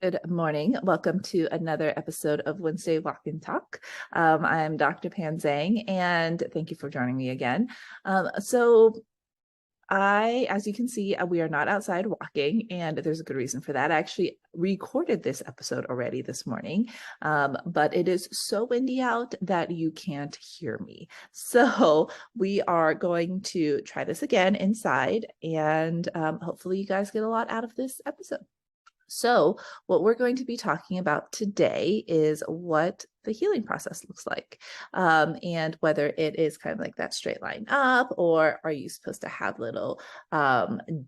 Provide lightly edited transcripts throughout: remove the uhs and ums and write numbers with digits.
Good morning. Welcome to another episode of Wednesday Walk and Talk. I'm Dr. Pan Zhang, and thank you for joining me again. As you can see, we are not outside walking, and there's a good reason for that. I actually recorded this episode already this morning, but it is so windy out that you can't hear me. So we are going to try this again inside, and hopefully you guys get a lot out of this episode. So what we're going to be talking about today is what the healing process looks like, and whether it is kind of like that straight line up, or are you supposed to have little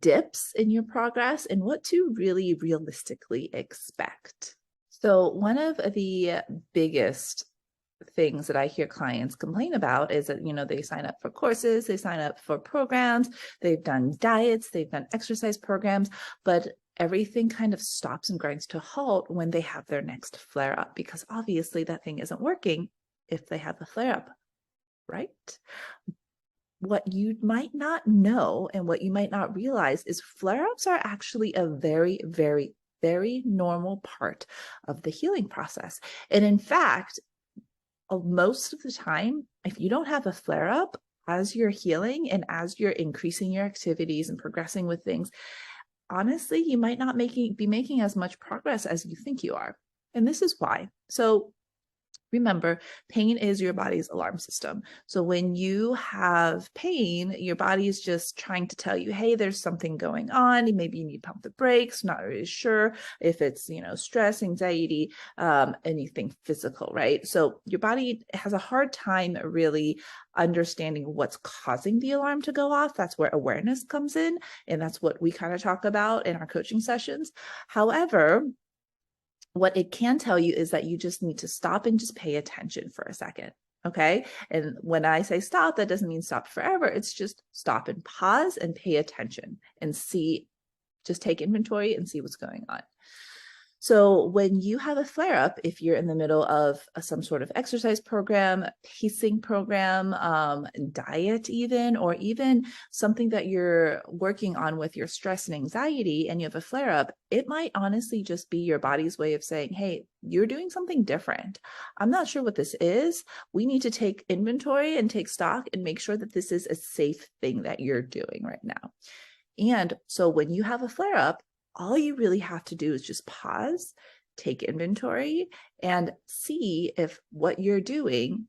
dips in your progress, and what to really realistically expect. So one of the biggest things that I hear clients complain about is that, they sign up for courses, they sign up for programs, they've done diets, they've done exercise programs, but everything kind of stops and grinds to a halt when they have their next flare up, because obviously that thing isn't working if they have a flare up, right? What you might not know and what you might not realize is flare ups are actually a very, very, very normal part of the healing process. And in fact, most of the time, if you don't have a flare up as you're healing and as you're increasing your activities and progressing with things, honestly, you might not be making as much progress as you think you are. And this is why. So remember, pain is your body's alarm system. So when you have pain, your body is just trying to tell you, hey, there's something going on. Maybe you need to pump the brakes, not really sure if it's, stress, anxiety, anything physical, right? So your body has a hard time really understanding what's causing the alarm to go off. That's where awareness comes in. And that's what we kind of talk about in our coaching sessions. However, what it can tell you is that you just need to stop and just pay attention for a second. Okay. And when I say stop, that doesn't mean stop forever. It's just stop and pause and pay attention and see, just take inventory and see what's going on. So when you have a flare up, if you're in the middle of some sort of exercise program, pacing program, diet even, or even something that you're working on with your stress and anxiety, and you have a flare up, it might honestly just be your body's way of saying, hey, you're doing something different. I'm not sure what this is. We need to take inventory and take stock and make sure that this is a safe thing that you're doing right now. And so when you have a flare up, all you really have to do is just pause, take inventory, and see if what you're doing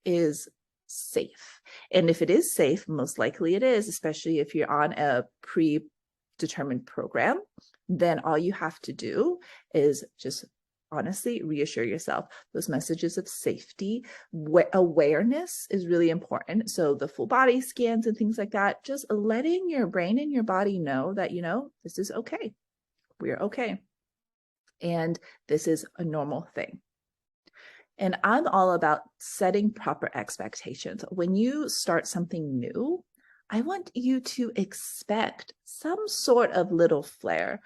is safe. And if it is safe, most likely it is, especially if you're on a predetermined program, then all you have to do is just honestly reassure yourself. Those messages of safety, awareness is really important. So the full body scans and things like that, just letting your brain and your body know that, this is okay. We're okay. And this is a normal thing. And I'm all about setting proper expectations. When you start something new, I want you to expect some sort of little flare,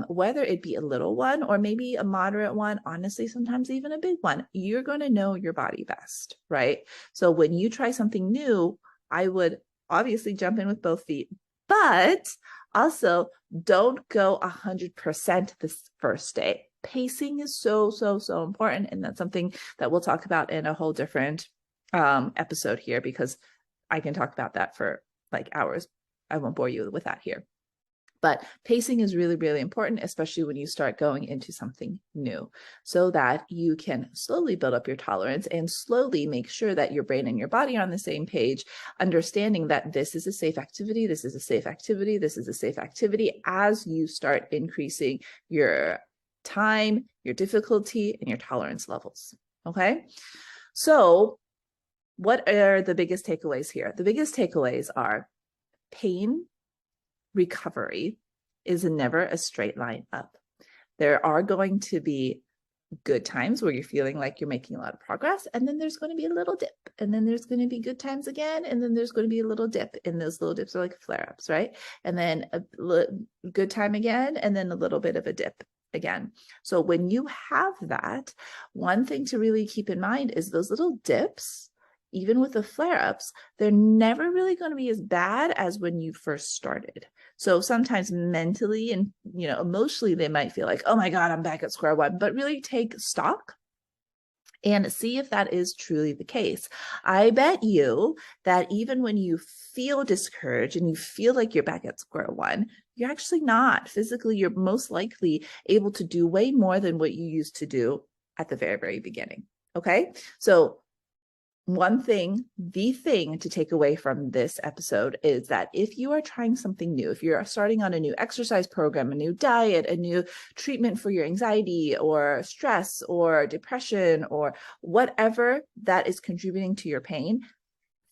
whether it be a little one or maybe a moderate one, honestly, sometimes even a big one. You're going to know your body best, right? So when you try something new, I would obviously jump in with both feet, but also don't go 100% this first day. Pacing is so, so, so important. And that's something that we'll talk about in a whole different episode here, because I can talk about that for like hours. I won't bore you with that here. But pacing is really, really important, especially when you start going into something new, so that you can slowly build up your tolerance and slowly make sure that your brain and your body are on the same page, understanding that this is a safe activity, this is a safe activity, this is a safe activity, as you start increasing your time, your difficulty, and your tolerance levels. Okay. So what are the biggest takeaways here? The biggest takeaways are pain recovery is never a straight line up. There are going to be good times where you're feeling like you're making a lot of progress, and then there's going to be a little dip, and then there's going to be good times again, and then there's going to be a little dip, and those little dips are like flare-ups, right? And then a good time again, and then a little bit of a dip again. So when you have that, one thing to really keep in mind is those little dips even with the flare-ups, they're never really going to be as bad as when you first started. So sometimes mentally and emotionally, they might feel like, oh my God, I'm back at square one, but really take stock and see if that is truly the case. I bet you that even when you feel discouraged and you feel like you're back at square one, you're actually not. Physically, you're most likely able to do way more than what you used to do at the very, very beginning. Okay. So the thing to take away from this episode is that if you are trying something new, if you're starting on a new exercise program, a new diet, a new treatment for your anxiety or stress or depression or whatever that is contributing to your pain,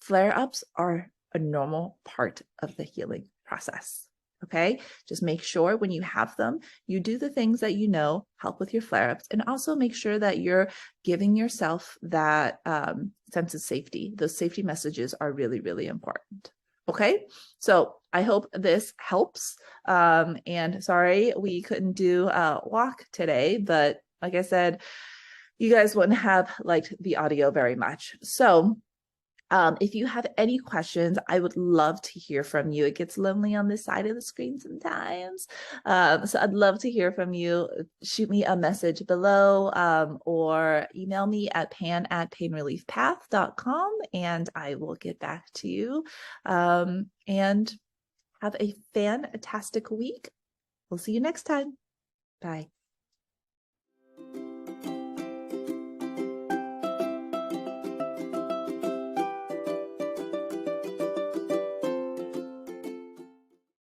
flare-ups are a normal part of the healing process. Okay, just make sure when you have them, you do the things that help with your flare-ups, and also make sure that you're giving yourself that sense of safety. Those safety messages are really, really important. Okay, so I hope this helps. And sorry we couldn't do a walk today, but like I said, you guys wouldn't have liked the audio very much. So if you have any questions, I would love to hear from you. It gets lonely on this side of the screen sometimes. So I'd love to hear from you. Shoot me a message below or email me at pan@painreliefpath.com and I will get back to you. And have a fantastic week. We'll see you next time. Bye.